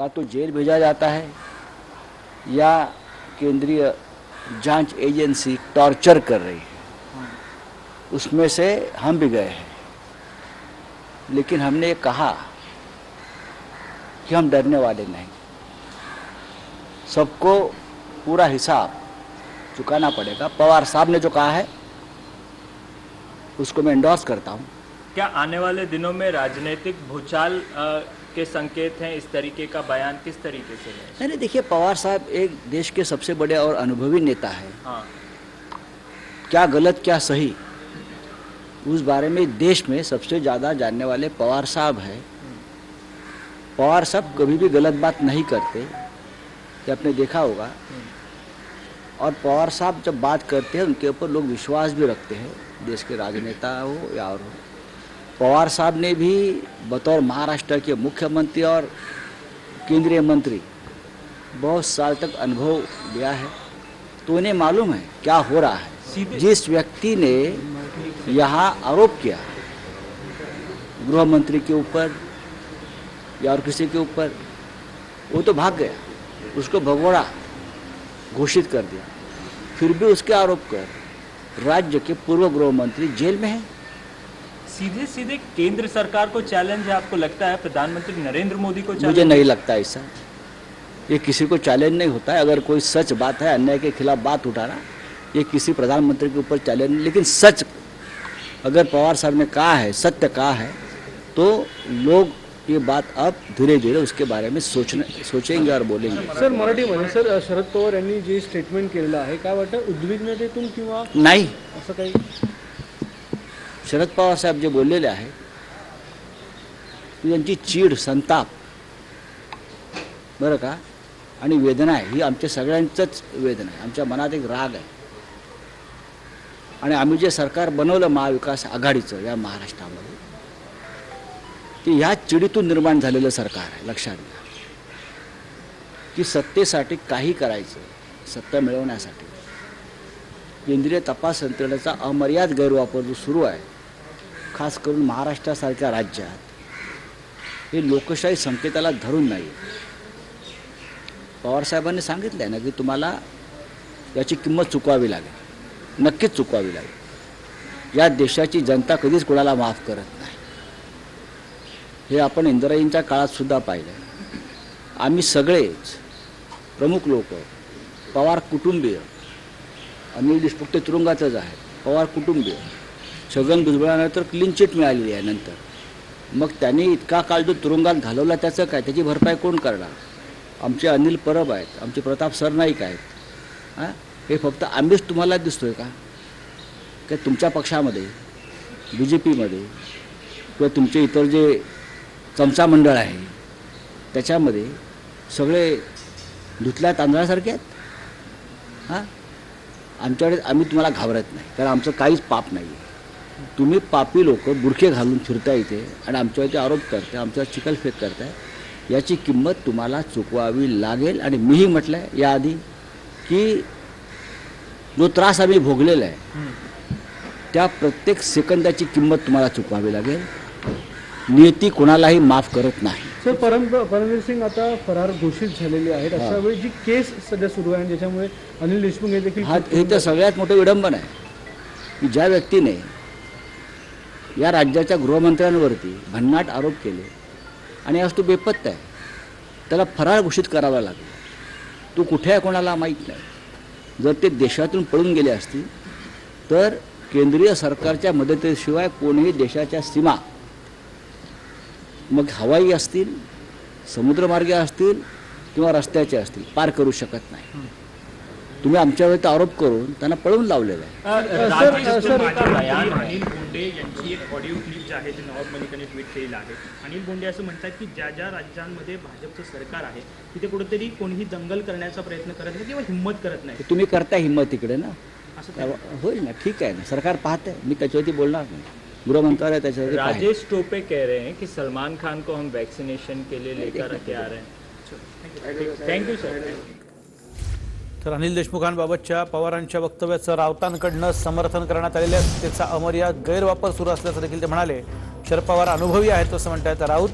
या तो जेल भेजा जाता है या केंद्रीय जांच एजेंसी टॉर्चर कर रही है, उसमें से हम भी गए हैं। लेकिन हमने ये कहा कि हम डरने वाले नहीं, सबको पूरा हिसाब चुकाना पड़ेगा। पवार साहब ने जो कहा है उसको मैं एंडोर्स करता हूँ। क्या आने वाले दिनों में राजनीतिक भूचाल के संकेत हैं? इस तरीके का बयान किस तरीके से है? नहीं, देखिए, पवार साहब एक देश के सबसे बड़े और अनुभवी नेता है। हाँ। क्या गलत क्या सही उस बारे में देश में सबसे ज़्यादा जानने वाले पवार साहब है। पवार साहब कभी भी गलत बात नहीं करते, कि आपने देखा होगा। और पवार साहब जब बात करते हैं उनके ऊपर लोग विश्वास भी रखते हैं, देश के राजनेता हो या और हो। पवार साहब ने भी बतौर महाराष्ट्र के मुख्यमंत्री और केंद्रीय मंत्री बहुत साल तक अनुभव लिया है, तो उन्हें मालूम है क्या हो रहा है। जिस व्यक्ति ने यहाँ आरोप किया गृह मंत्री के ऊपर या और किसी के ऊपर, वो तो भाग गया, उसको भगोड़ा घोषित कर दिया, फिर भी उसके आरोप कर राज्य के पूर्व गृह मंत्री जेल में है। सीधे सीधे केंद्र सरकार को चैलेंज है, आपको लगता है प्रधानमंत्री नरेंद्र मोदी को चैलेंज? मुझे नहीं लगता ऐसा, ये किसी को चैलेंज नहीं होता है। अगर कोई सच बात है, अन्याय के खिलाफ बात उठाना, ये किसी प्रधानमंत्री के ऊपर चैलेंज नहीं। लेकिन सच अगर पवार साहब ने कहा है, सत्य कहा है, तो लोग ये बात अब धीरे धीरे उसके बारे में सोचेंगे और बोलेंगे। सर, मराठीमध्ये सर, शरद पवार यांनी जे स्टेटमेंट केलेलं आहे, काय वाटतं उद्विग्नतेतून किंवा नाही, असं काही? शरद पवार साहेब जे बोललेले आहे त्यांची चीड, संताप बरं का, आणि वेदना आहे, ही आमच्या सगळ्यांचंच वेदना आहे। आमच्या मनात एक राग आहे आणि आम्ही जे सरकार बनवलं महाविकास आघाडीचं या महाराष्ट्रामध्ये, ते ह्या चिडीतून निर्माण झालेलं सरकार आहे। लक्षात घ्या की सत्तेसाठी काही करायचं, सत्ता मिळवण्यासाठी केंद्रीय तपास यंत्रणेचा अमर्याद गैरवापर जो सुरू आहे, खास करून महाराष्ट्रासारख्या राज्यात, हे लोकशाही संकेताला धरून नाही। पवार साहेबांनी सांगितलं आहे ना की तुम्हाला याची किंमत चुकवावी लागेल, नक्कीच चुकवावी लागेल। या देशाची जनता कधीच कोणाला माफ करत नाही, हे आपण इंदिराजींच्या काळात सुद्धा पाहिलं। आम्ही सगळेच प्रमुख लोक, पवार कुटुंबीय, अनिल देशमुख ते तुरुंगातच आहे, पवार कुटुंबीय, छगन भुजबळांना तर क्लीन चिट मिळालेली आहे नंतर, मग त्यांनी इतका काळ जो तुरुंगात घालवला त्याचं काय, त्याची भरपाई कोण करणार? आमचे अनिल परब आहेत, आमचे प्रताप सरनाईक आहेत। हां, हे फक्त आम्हीच तुम्हाला दिसतोय का? की तुमच्या पक्षामध्ये, BJPमध्ये किंवा तुमचे इतर जे चमचा मंडळ आहे त्याच्यामध्ये सगळे धुतल्या तांदळासारखे आहेत। हां, आमच्याकडे आम्ही तुम्हाला घाबरत नाही, कारण आमचं काहीच पाप नाही आहे। तुम्ही पापी लोक बुरखे घालून फिरता इथे आणि आमच्यावरती आरोप करते, आमच्यावर चिखलफेक करताय, याची किंमत तुम्हाला चुकवावी लागेल। आणि मीही म्हटलं आहे याआधी की जो त्रास आम्ही भोगलेला आहे त्या प्रत्येक सेकंदाची किंमत तुम्हाला चुकवावी लागेल। नियती कोणालाही माफ करत नाही। सर, परमवीर सिंग आता फरार घोषित झालेले आहेत, अशा वेळी जी केस सध्या सुरू आहे ज्याच्यामुळे अनिल देशमुख हे देखील, हे तर सगळ्यात मोठं विडंबन आहे की ज्या व्यक्तीने या राज्याच्या गृहमंत्र्यांवरती भन्नाट आरोप केले आणि आज तो बेपत्ता आहे, त्याला फरार घोषित करावा लागला। तो कुठे आहे कोणाला माहीत नाही। जर ते देशातून पळून गेले असतील तर केंद्रीय सरकारच्या मदतीशिवाय कोणीही देशाच्या सीमा, मग हवाई असतील, समुद्रमार्गे असतील किंवा रस्त्याचे असतील, पार करू शकत नाही। तुम्ही आमच्यावरती आरोप करून त्यांना पळवून लावलेलं आहे। अनिल बोंडे यांची एक ऑडिओ क्लिप जी आहे ती नवाब मलिकाने ट्विट केलेली आहे। अनिल बोंडे असं म्हणतात की ज्या ज्या राज्यांमध्ये भाजपचं सरकार आहे तिथे कुठेतरी कोणीही दंगल करण्याचा प्रयत्न करत नाही किंवा हिंमत करत नाही। तुम्ही करताय हिंमत तिकडे ना, असं होईल ना, ठीक आहे ना, सरकार पाहते, मी त्याच्यावरती बोलणार नाही। गृह मंत्रालय त्याच्यावरती राजेश टोपे कह रहे हैं कि सलमान खान को हम वैक्सीनेशन के लिए लेकर के आ रहे हैं। Thank you sir. तर अनिल देशमुखांबाबतच्या पवारांच्या वक्तव्याचं राऊतांकडनं समर्थन करण्यात आलेले आहे। त्याचा अमर्याद गैरवापर सुरू असल्याचं देखील ते म्हणाले। शरद पवार अनुभवी आहेत असं म्हणतात राऊत।